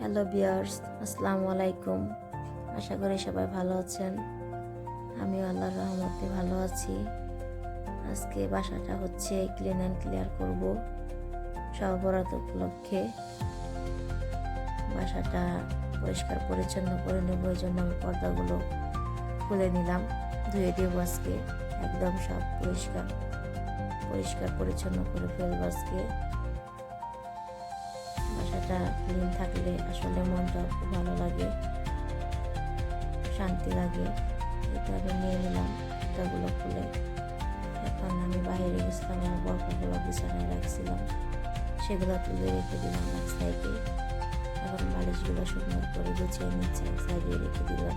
Hello viewers, আসসালামু আলাইকুম। আশা করি সবাই ভালো আছেন। আমিও আল্লাহর রহমতে ভালো আছি। আজকে বাসাটা হচ্ছে ক্লিন অ্যান্ড ক্লিয়ার করব সব বরাত উপলক্ষে। বাসাটা পরিষ্কার পরিচ্ছন্ন করে নেব, এই জন্য আমি পর্দাগুলো খুলে নিলাম, ধুয়ে দেবো আজকে। একদম সব পরিষ্কার পরিচ্ছন্ন করে ফেলবো আজকে। বাসাটা ক্লিন থাকলে আসলে মনটা খুব ভালো লাগে, শান্তি লাগে। এটা আমি নিয়ে নিলাম পর্দাগুলো খুলে। এখন আমি বাইরে গেছিলাম, আমার বরকাগুলো বিছানায় রাখছিলাম, সেগুলো তুলে রেখে দিলাম এক সাইডে। এখন বালিশগুলো সুন্দর করে গুছিয়ে নিচ্ছে, এক সাইডে রেখে দিলাম।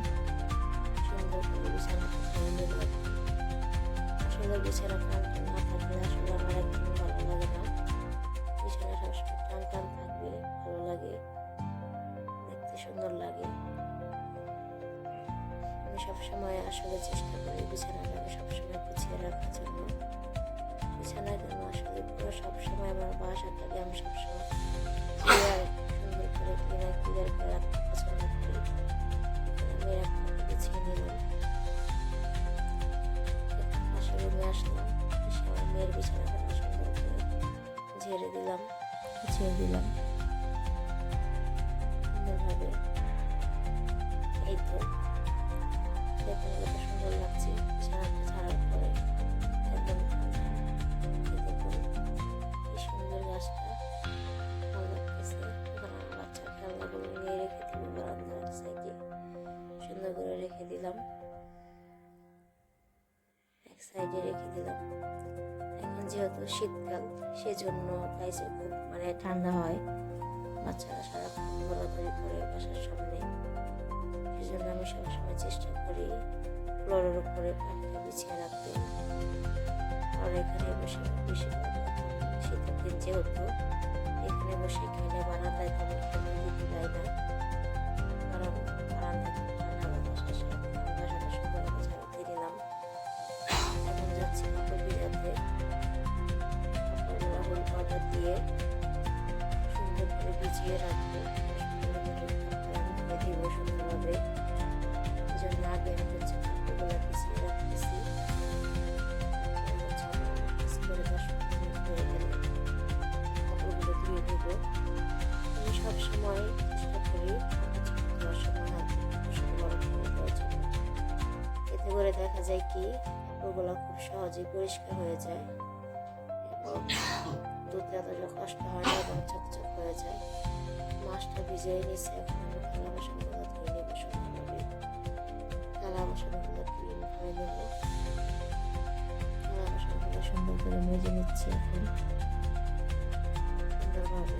সুন্দর করে বিছানাটা ধুয়ে নিলাম। আসলে বিছানা টান না থাকলে আসলে আমার একদম ভালো লাগে না। বিছানা সবসময় টান থাকবে, ভালো লাগে, দেখতে সুন্দর লাগে। আমি সবসময় আসলে চেষ্টা করি বিছানাটাকে সবসময় গুছিয়ে রাখার জন্য। বিছানায় যেন আসলে পুরো সবসময় আমার বাসা থাকে, আমি সবসময় সুন্দর করে ক্লিয়ার করে রাখতে পছন্দ করি। আমি একটা গুছিয়ে নিলাম, পাশের রুমে আসলাম, এসে আমার মেয়ের বিছানাটা সুন্দর করে ঝেড়ে দিলাম, গুছিয়ে দিলাম সুন্দরভাবে। এই তো দেখুন কত সুন্দর লাগছে বিছানাটা ছাড়ার পরে, একদম ঠান্ডা। দেখুন কি সুন্দর গাছটা, ভালো লাগতেছে। এখন আমার বাচ্চার খেলনাগুলো নিয়ে রেখে দিব বারান্দার এক সাইডে, সুন্দর করে রেখে দিলাম, এক সাইডে রেখে দিলাম। এখন যেহেতু শীতকাল, সেজন্য গাইছে খুব ঠান্ডা হয়, বাচ্চারা সারাক্ষণ ঘোরাঘুরি করে বাসার সামনে। সেজন্য আমি সবসময় চেষ্টা করি ফ্লোরের উপরে পাখিটা বিছিয়ে রাখতে। আর এখানে বসে বেশিরভাগ শীতের দিন যেহেতু এখানে বসে খেলে, বারান্দায় তেমন খেলে দিতে দেয় না, কারণ বারান্দায় ঠান্ডা বাতাস আসে। বাসাটা সুন্দরভাবে ঝাড়ু দিয়ে নিলাম। এখন যাচ্ছি কাপড় ভিজাতে। কাপড়গুলো হলুদ পাউডার দিয়ে সুন্দর করে ভিজিয়ে রাখবো, দিব সুন্দরভাবে। এই জন্য আগে আমি হচ্ছে কাপড়গুলো ভিজিয়ে রাখতেছি। কাপড়গুলো ধুয়ে দেবো। আমি সবসময় চেষ্টা করি ধোয়ার সময় হাত গরম করে দেওয়ার জন্য। এতে করে দেখা যায় কি কাপড়গুলো খুব সহজেই পরিষ্কার হয়ে যায় এবং ধুতে এতটা কষ্ট হয় না এবং চকচক হয়ে যায়। মাছটা ভিজিয়ে নিচ্ছে। এখন আমি থালা বাসনগুলো ধুয়ে নেবো সুন্দরভাবে। থালা বাসনগুলো ধুয়ে নেবো। থালা বাসনগুলো সুন্দর করে মেজে নিচ্ছি এখন সুন্দরভাবে।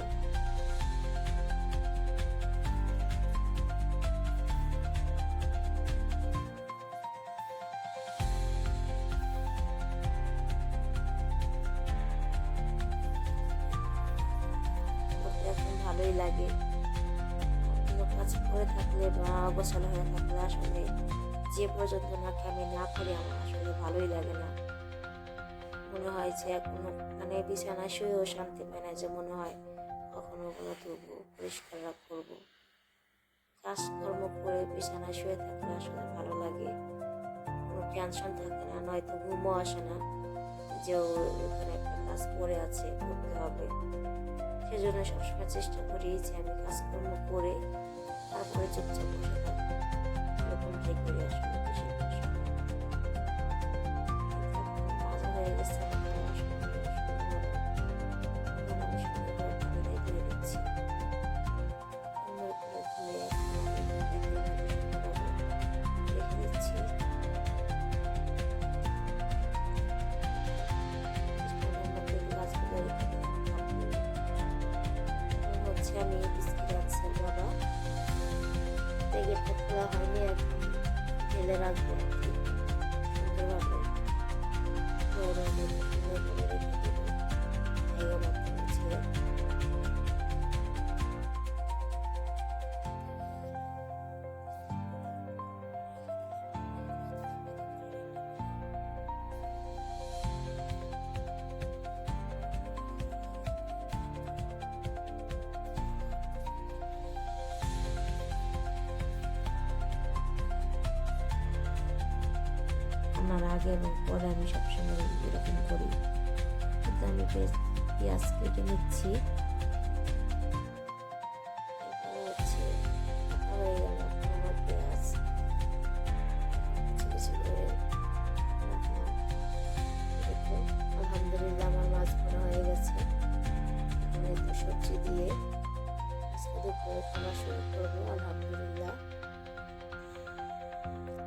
এখন ভালোই লাগে। কোনো কাজ করে থাকলে বা অগোছালো হয়ে থাকলে আসলে যে পর্যন্ত নাকি আমি না করি আমার আসলে ভালোই লাগে না। মনে হয় যে এখনো বিছানায় শুয়েও শান্তি পায় না, যে মনে হয় কখনো ওগুলো ধুবো, পরিষ্কার করবো। কাজকর্ম করে বিছানায় শুয়ে থাকলে আসলে ভালো লাগে, কোনো টেনশন থাকে না, নয়তো ঘুমও আসে না যে ওখানে একটা কাজ পড়ে আছে, করতে হবে। সেজন্য সবসময় চেষ্টা করি যে আমি কাজকর্ম করে তারপরে চুপচাপ বসে থাকি, এরকমটাই করি আসলে বেশিরভাগ সময়। ভাজা হয়ে গেছে, আমি সুন্দর করে পানি দিয়ে ধুয়ে দিচ্ছি। সুন্দর করে ধুয়ে রেখে দিচ্ছি। গাছগুলো রেখে হচ্ছে আমি বিস্কিট আনছি বাবা, প্যাকেটটা খোলা হয়নি, এখন ঢেলে রাখবো সুন্দরভাবে। গরমের মধ্যে সুন্দর করে রেখে দেবো জায়গা মতো গুছিয়ে। রান্নার আগে এবং পরে আমি সবসময় এরকম করি। কিন্তু আমি পেঁয়াজ কেটে নিচ্ছি। এরপরে হচ্ছে কাটা হয়ে গেল এখন আমার পেঁয়াজ কুচি কুচি করে রাখলাম। দেখো আলহামদুলিল্লাহ আমার মাছ ভরা হয়ে গেছে। এখন একটু সবজি দিয়ে আজকে দুপুরে খাওয়া শুরু করবো আলহামদুলিল্লাহ।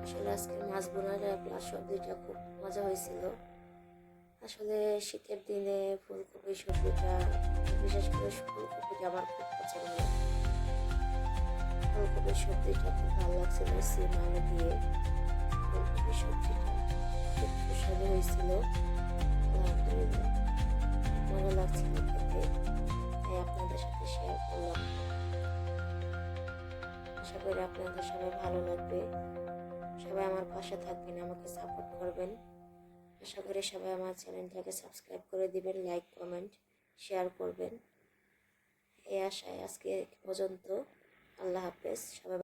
আসলে আজকে মাছ বোনার প্লাস সবজিটা খুব মজা হয়েছিল। আসলে শীতের দিনে ফুলকপি সবজিটা, বিশেষ করে ফুলকপিটা আমার খুব পছন্দ। ফুলকপির সবজিটা খুব ভালো লাগছিল সিম আলু দিয়ে। ফুলকপির সবজিটা খুব সুস্বাদু হয়েছিল আলহামদুলিল্লাহ, মজা লাগছিল খেতে, তাই আপনাদের সাথে শেয়ার করলাম। আশা করি আপনাদের সবাই ভালো লাগবে, সবাই আমার পাশে থাকবেন, আমাকে সাপোর্ট করবেন। আশা করি সবাই আমার চ্যানেলটাকে সাবস্ক্রাইব করে দিবেন, লাইক কমেন্ট শেয়ার করবেন। এই আশায় আজকে পর্যন্ত। আল্লাহ হাফেজ সবাই।